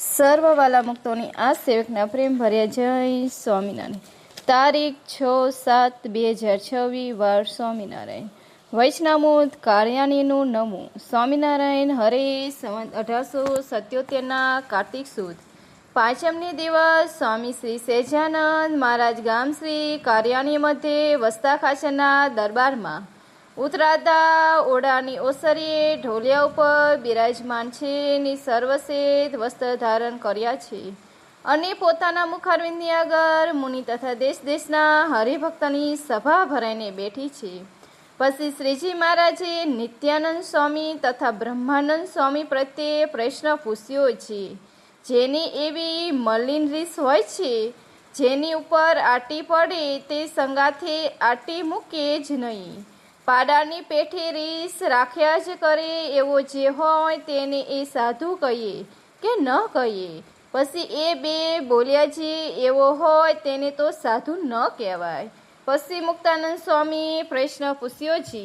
સર્વ વાલા મુક્તોની આ સેવકના પ્રેમ ભર્યા જય સ્વામિનારાયણ. તારીખ 6/7/2026 વાર સ્વામિનારાયણ. વૈષ્ણવમૂત કાર્યાણીનું નમું. સ્વામિનારાયણ હરે સંવત 1877 કાર્તિક સુદ પાંચમને દિવસ સ્વામી શ્રી સહેજાનંદ મહારાજ ગામ શ્રી કાર્યાણી મધ્યે વસતા ખાચરના દરબારમાં ઉતરાતા ઓડાની ઓસરીએ ઢોલિયા ઉપર બિરાજમાન છે ની સર્વશ્વેત વસ્ત્ર ધારણ કર્યા છે અને પોતાના મુખારવિંદની આગળ મુનિ તથા દેશ દેશના હરિભક્તની સભા ભરાઈને બેઠી છે. પછી શ્રીજી મહારાજે નિત્યાનંદ સ્વામી તથા બ્રહ્માનંદ સ્વામી પ્રત્યે પ્રશ્ન પૂછ્યો છે. જેની એવી મલિન રીસ હોય છે, જેની ઉપર આટી પડે તે સંગાથે આટી મૂકે જ નહીં. પાડાની પેઠે રીસ રાખ્યા જ કરે એવો જે હોય તેને એ સાધુ કહીએ કે ન કહીએ. પછી એ બે બોલ્યા જે એવો હોય તેને તો સાધુ ન કહેવાય. પછી મુક્તાનંદ સ્વામી પ્રશ્ન પૂછ્યો છે,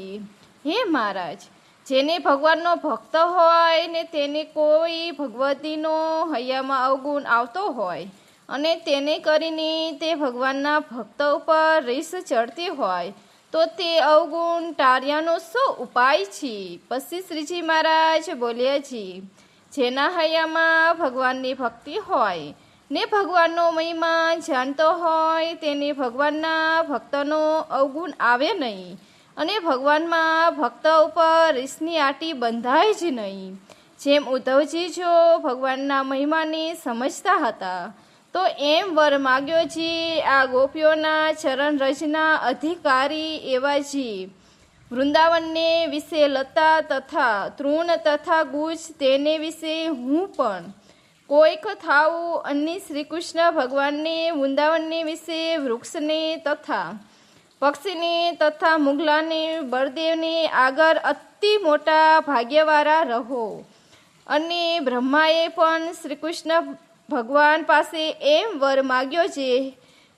હે મહારાજ, જેને ભગવાનનો ભક્ત હોય ને તેને કોઈ ભગવતીનો હૈયામાં અવગુણ આવતો હોય અને તેને કરીને તે ભગવાનના ભક્ત ઉપર રીસ ચડતી હોય તો તે અવગુણ ટાળ્યાનો શું ઉપાય છે? પછી શ્રીજી મહારાજ બોલ્યા છે, જેના હૈયામાં ભગવાનની ભક્તિ હોય ને ભગવાનનો મહિમા જાણતો હોય તેને ભગવાનના ભક્તનો અવગુણ આવે નહીં અને ભગવાનમાં ભક્ત ઉપર રીસની આટી બંધાય જ નહીં. જેમ ઉદ્ધવજી જો ભગવાનના મહિમાને સમજતા હતા તો એમ વર માગ્યો છે આ ગોપીઓના ચરણ રજના અધિકારી એવા છે. વૃંદાવનને વિશે લતા તથા તૃણ તથા ગુજ તેને વિશે હું પણ કોઈક થાવું અને શ્રીકૃષ્ણ ભગવાનને વૃંદાવનને વિશે વૃક્ષને તથા પક્ષીને તથા મુગલાને બળદેવને આગળ અતિ મોટા ભાગ્યવાળા રહો. અને બ્રહ્માએ પણ શ્રીકૃષ્ણ ભગવાન પાસે એમ વર માગ્યો છે,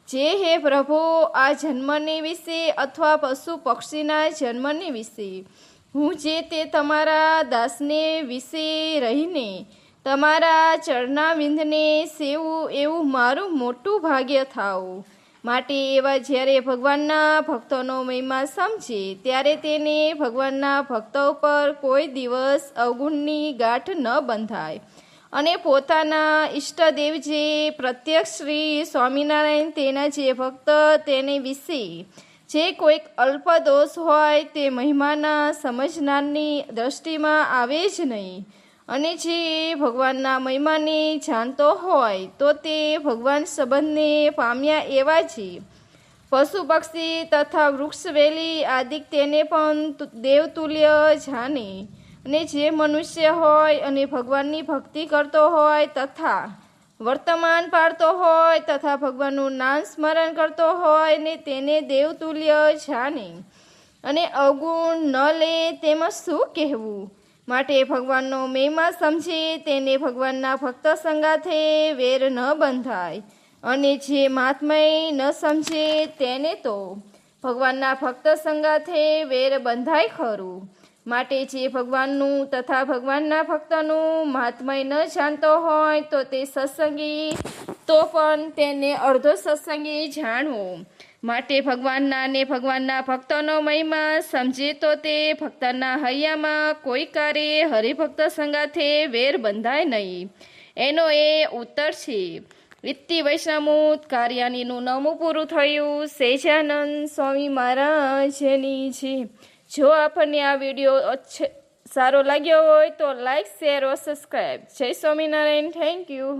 જે હે પ્રભુ, આ જન્મને વિશે અથવા પશુ પક્ષીના જન્મને વિશે હું જે તે તમારા દાસને વિશે રહીને તમારા ચરણાવિંદને સેવું એવું મારું મોટું ભાગ્ય થાવું. માટે એવા જ્યારે ભગવાનના ભક્તોનો મહિમા સમજે ત્યારે તેને ભગવાનના ભક્તો ઉપર કોઈ દિવસ અવગુણની ગાંઠ ન બંધાય અને પોતાના ઈષ્ટદેવ જે પ્રત્યક્ષ શ્રી સ્વામિનારાયણ તેના જે ભક્ત તેને વિશે જે કોઈક અલ્પ દોષ હોય તે મહિમાના સમજનારની દ્રષ્ટિમાં આવે જ નહીં. અને જે ભગવાનના મહિમાને જાણતો હોય તો તે ભગવાન સંબંધને પામ્યા એવા છે. પશુ પક્ષી તથા વૃક્ષ વેલી આદિક તેને પણ દેવતુલ્ય જાણે. અને જે મનુષ્ય હોય અને ભગવાનની ભક્તિ કરતો હોય તથા વર્તમાન પાડતો હોય તથા ભગવાનનું નામ સ્મરણ કરતો હોય ને તેને દેવતુલ્ય જાણે અને અવગુણ ન લે તેમાં શું કહેવું? માટે ભગવાનનો મહિમા સમજે તેને ભગવાનના ભક્ત સંગાથે વેર ન બંધાય અને જે મહાત્મય ન સમજે તેને તો ભગવાનના ભક્ત સંગાથે વેર બંધાય ખરું. માટે જે ભગવાનનું તથા ભગવાનના ભક્તનું મહાત્મય ન જાણતો હોય તો તે સત્સંગી તો પણ તેને અર્ધો સત્સંગી જાણવો. માટે ભગવાનના ને ભગવાનના ભક્તોનો મહિમા સમજે તો તે ભક્તના હૈયામાં કોઈ કારે હરિભક્ત સંગાથે વેર બંધાય નહીં. એનો એ ઉત્તર છે. ઇતિ વૈષ્ણવમૂત કાર્યાણીનું નવમું પૂરું થયું. સહેજાનંદ સ્વામી મહારાજની છે. જો આપણને આ વિડીયો સારો લાગ્યો હોય તો લાઈક, શેર और સબસ્ક્રાઈબ. જય સ્વામિનારાયણ. Thank you.